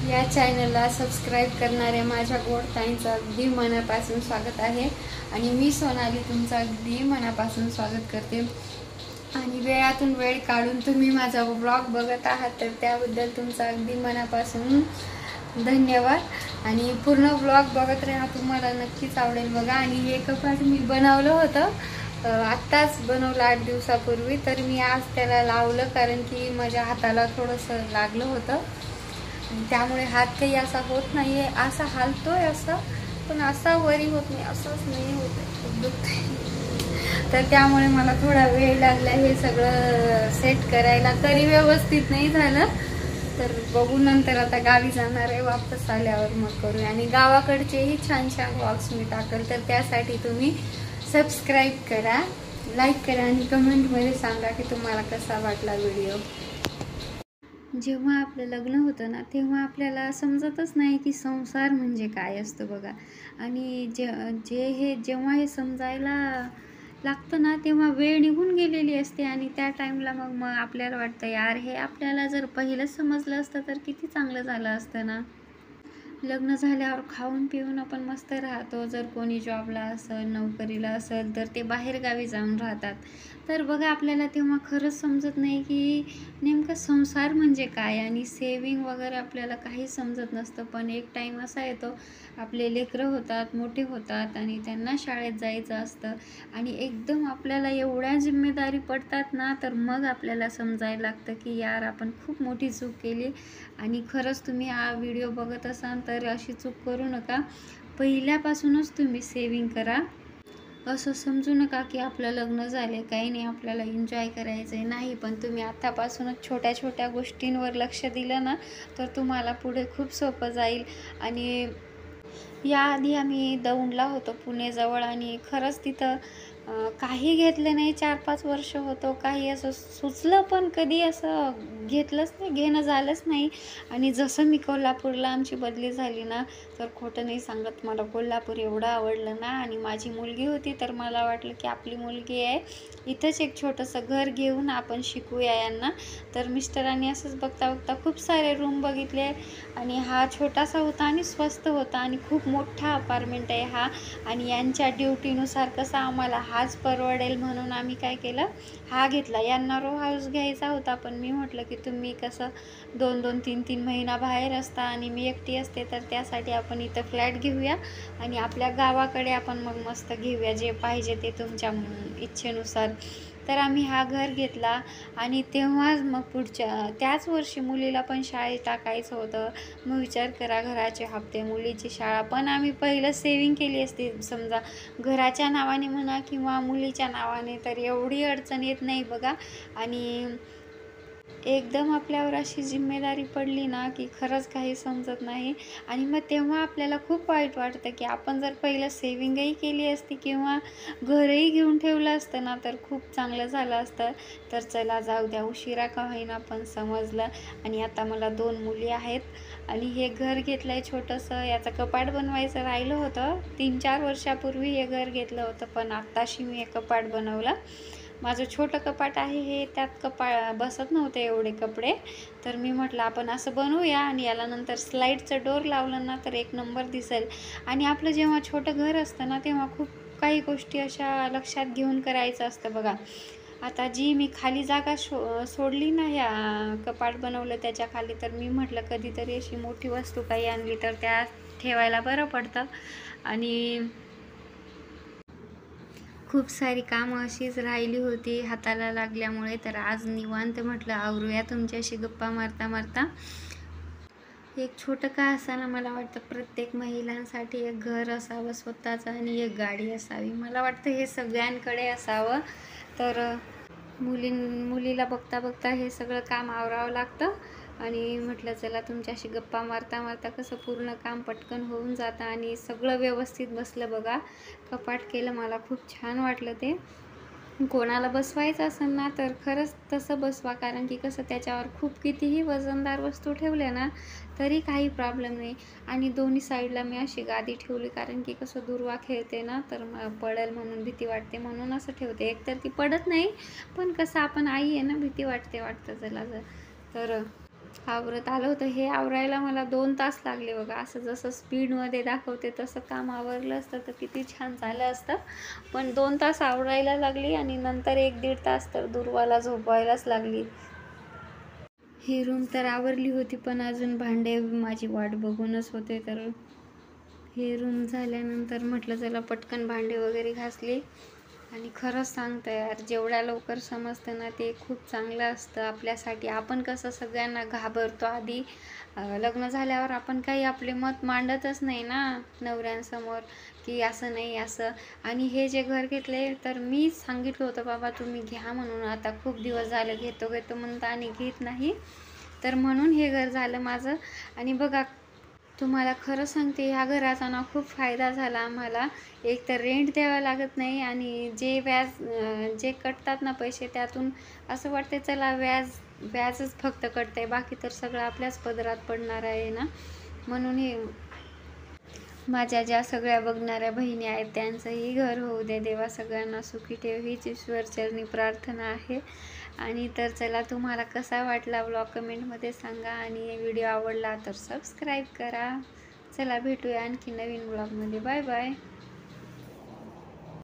या चॅनलला सबस्क्राईब करणाऱ्या माझ्या गोड ताईंचं अगदी मनापासून स्वागत आहे आणि मी सोनाली तुमचं अगदी मनापासून स्वागत करते। आणि वेळातून वेळ काढून तुम्ही माझा व्लॉग बघत आहात तर त्याबद्दल तुमचं अगदी मनापासून धन्यवाद। आणि पूर्ण व्लॉग बघत राहा, तुम्हाला नक्कीच आवडेल बघा। आणि हे कपाट मी बनवलं होतं, आत्ताच बनवलं 8 दिवसापूर्वी। तर मी आज त्याला लावलं कारण की माझ्या हाताला थोडंसं लागलं होतं, त्यामुळे हात काही असा होत नाहीये, असा हालतोय असा, पण असा वरी होत नाही, असंच नाही होत, दुखतंय। तर त्यामुळे मला थोडा वेळ लागला हे सगळं सेट करायला, तरी व्यवस्थित नाही झालं। तर बघू नंतर, आता गावी जाणार आहे, वापस आल्यावर मग करूया। आणि गावाकडचेही छान छान व्लॉग्स मी टाकल, तर त्यासाठी तुम्ही सबस्क्राईब करा, लाईक करा आणि कमेंटमध्ये सांगा की तुम्हाला कसा वाटला व्हिडिओ। जेव्हा आपलं लग्न होतं ना, तेव्हा आपल्याला समजतच नाही की संसार म्हणजे काय असतं बघा। आणि जेव्हा हे समजायला लागतं ना, तेव्हा वेळ निघून गेलेली असते। आणि त्या टाईमला मग आपल्याला वाटतं यार, हे आपल्याला जर पहिलंच समजलं असतं तर किती चांगलं झालं असतं ना। लग्न झाल्यावर खाऊन पिऊन आपण मस्त राहतो। जर कोणी जॉबला असेल, नोकरीला असेल, तर ते बाहेर गावी जाऊन राहतात। तर बघा, आपल्याला तेव्हा खरंच समजत नाही की नेमकं संसार म्हणजे काय, आणि सेविंग वगैरे आपल्याला काही समजत नसतं। पण एक टाईम असा येतो, आपले लेकरं होतात, मोठे होतात आणि त्यांना शाळेत जायचं असतं, आणि एकदम आपल्याला एवढ्या जिम्मेदारी पडतात ना, तर मग आपल्याला समजायला लागतं की यार, आपण खूप मोठी चूक केली। आणि खरंच तुम्ही हा व्हिडिओ बघत असाल तर अशी चूक करू नका, पहिल्यापासूनच तुम्ही सेविंग करा। असं समजू नका की आपलं लग्न झाले, काही नाही, आपल्याला एन्जॉय करायचं आहे, नाही। पण तुम्ही आत्तापासूनच छोट्या छोट्या गोष्टींवर लक्ष दिलं ना, तर तुम्हाला पुढे खूप सोपं जाईल। आणि याआधी आम्ही दौंडला होतो, पुणेजवळ, आणि खरंच तिथं काही घेतलं नाही, 4-5 वर्ष होतो, काही असं सुचलं पण कधी असं घेतलंच नाही, घेणं झालंच नाही। आणि जसं मी कोल्हापूरला आमची बदली झाली ना, तर खोटं नाही सांगत, मला कोल्हापूर एवढं आवडलं ना। आणि माझी मुलगी होती, तर मला वाटलं की आपली मुलगी आहे, इथंच एक छोटंसं घर घेऊन आपण शिकूया यांना। तर मिस्टरांनी असंच बघता बघता खूप सारे रूम बघितले, आणि हा छोटासा होता आणि स्वस्त होता, आणि खूप मोठा अपार्टमेंट आहे हा। आणि यांच्या ड्युटीनुसार कसं आम्हाला हाच परवडेल म्हणून आम्ही काय केलं, हा घेतला। यांना रो हाऊस घ्यायचा होता, पण मी म्हटलं की तुम्ही कसं 2-2, 3-3 महिना बाहेर असता आणि मी एकटी असते, तर त्यासाठी आपण इथं फ्लॅट घेऊया आणि आपल्या गावाकडे आपण मग मस्त घेऊया, जे पाहिजे ते तुमच्या इच्छेनुसार। तर आम्ही हा घर घेतला, आणि तेव्हाच मग त्याच वर्षी मुलीला पण शाळेत टाकायचं होतं। मग विचार करा, घराचे हप्ते, मुलीची शाळा, पण आम्ही पहिलं सेविंग केली असती समजा, घराच्या नावाने म्हणा किंवा मुलीच्या नावाने, तर एवढी अडचण येत नाही बघा। आणि एकदम आपल्यावर अशी जिम्मेदारी पडली ना की खरंच काही समजत नाही। आणि मग तेव्हा आपल्याला खूप वाईट वाटतं की आपण जर पहिलं सेविंगही केली असती किंवा घरही घेऊन ठेवलं असतं ना, तर खूप चांगलं झालं असतं। तर चला, जाऊ द्या, उशिरा का होईना पण समजलं। आणि आता मला 2 मुली आहेत, आणि हे घर घेतलं आहे छोटंसं, याचं कपाट बनवायचं राहिलं होतं। 3-4 वर्षापूर्वी हे घर घेतलं होतं, पण आत्ताशी मी हे कपाट बनवलं। माझं छोटं कपाट आहे हे, त्यात बसत नव्हते एवढे कपडे, तर मी म्हटलं आपण असं बनवूया, आणि याला नंतर स्लाईडचं डोर लावलं ना, तर एक नंबर दिसेल। आणि आपलं जेव्हा छोटं घर असतं ना, तेव्हा खूप काही गोष्टी अशा लक्षात घेऊन करायचं असतं बघा। आता जी मी खाली जागा सोडली ना, ह्या कपाट बनवलं त्याच्या खाली, तर मी म्हटलं कधीतरी अशी मोठी वस्तू काही आणली तर त्या ठेवायला बरं पडतं। आणि खूप सारी कामं अशीच राहिली होती हाताला लागल्यामुळे, तर आज निवांत म्हटलं आवरूया तुमच्याशी गप्पा मारता मारता। एक छोटं का असाना, मला वाटतं प्रत्येक महिलांसाठी एक घर असावं स्वतःचं, आणि एक गाडी असावी, मला वाटतं हे सगळ्यांकडे असावं। तर मुलीला बघता बघता हे सगळं काम आवरावं लागतं। आणि म्हटलं चला तुमच्याशी गप्पा मारता मारता कसं पूर्ण काम पटकन होऊन जातं, आणि सगळं व्यवस्थित बसलं बघा। कपाट केलं, मला खूप छान वाटलं ते। कोणाला बसवायचं असेल ना, तर खरंच तसं बसवा, कारण की कसं त्याच्यावर खूप कितीही वजनदार वस्तू ठेवल्या ना, तरी काही प्रॉब्लेम नाही। आणि दोन्ही साईडला मी अशी गादी ठेवली, कारण की कसं दुर्वा खेळते ना, तर पडेल म्हणून भीती वाटते, म्हणून असं ठेवते। एकतर ती पडत नाही, पण कसं आपण आई आहे ना, भीती वाटतं चला तर आवरत आलं होतं. हे आवरायला मला 2 तास लागले बघा. असं जसं स्पीडमध्ये दाखवते तसं काम आवरलं असतं तर किती छान झालं असतं. पण 2 तास आवरायला लागली आणि नंतर 1-1.5 तास तर दुर्वाला झोपवायलाच लागली. ही रूम तर आवरली होती, पण अजून भांडे माझी वाट बघूनच होते. तर हे रूम झाल्यानंतर म्हटलं चला पटकन भांडे वगैरे घासली. आणि खरंच सांगते यार, जेवढ्या लवकर समजतं ना ते खूप चांगलं असतं आपल्यासाठी. आपण कसं सगळ्यांना घाबरतो आधी. लग्न झाल्यावर आपण काही आपले मत मांडतच नाही ना नवऱ्यांसमोर, की असं नाही असं. आणि हे जे घर घेतले तर मी सांगितलं होतं बाबा तुम्ही घ्या म्हणून, आता खूप दिवस झाले घेतो घेतो म्हणता आणि घेत नाही. तर म्हणून हे घर झालं माझं. आणि बघा, तुम्हाला खरं सांगते ह्या घराचा ना खूप फायदा झाला आम्हाला. एक तर रेंट द्यावं लागत नाही आणि जे व्याज जे कटतात ना पैसे, त्यातून असं वाटते चला व्याजच फक्त कटतंय, बाकी तर सगळं आपल्याच पदरात पडणार आहे ना. म्हणून हे माझ्या ज्या सगळ्या बघणाऱ्या बहिणी आहेत त्यांचंही घर होऊ दे, देवा सगळ्यांना सुखी ठेव, हीच ईश्वरचरणी प्रार्थना आहे. आणि तर चला, तुम्हाला कसा वाटला व्लॉग कमेंटमध्ये सांगा आणि व्हिडिओ आवडला तर सबस्क्राईब करा. चला भेटूया आणखी नवीन व्लॉगमध्ये. Bye bye.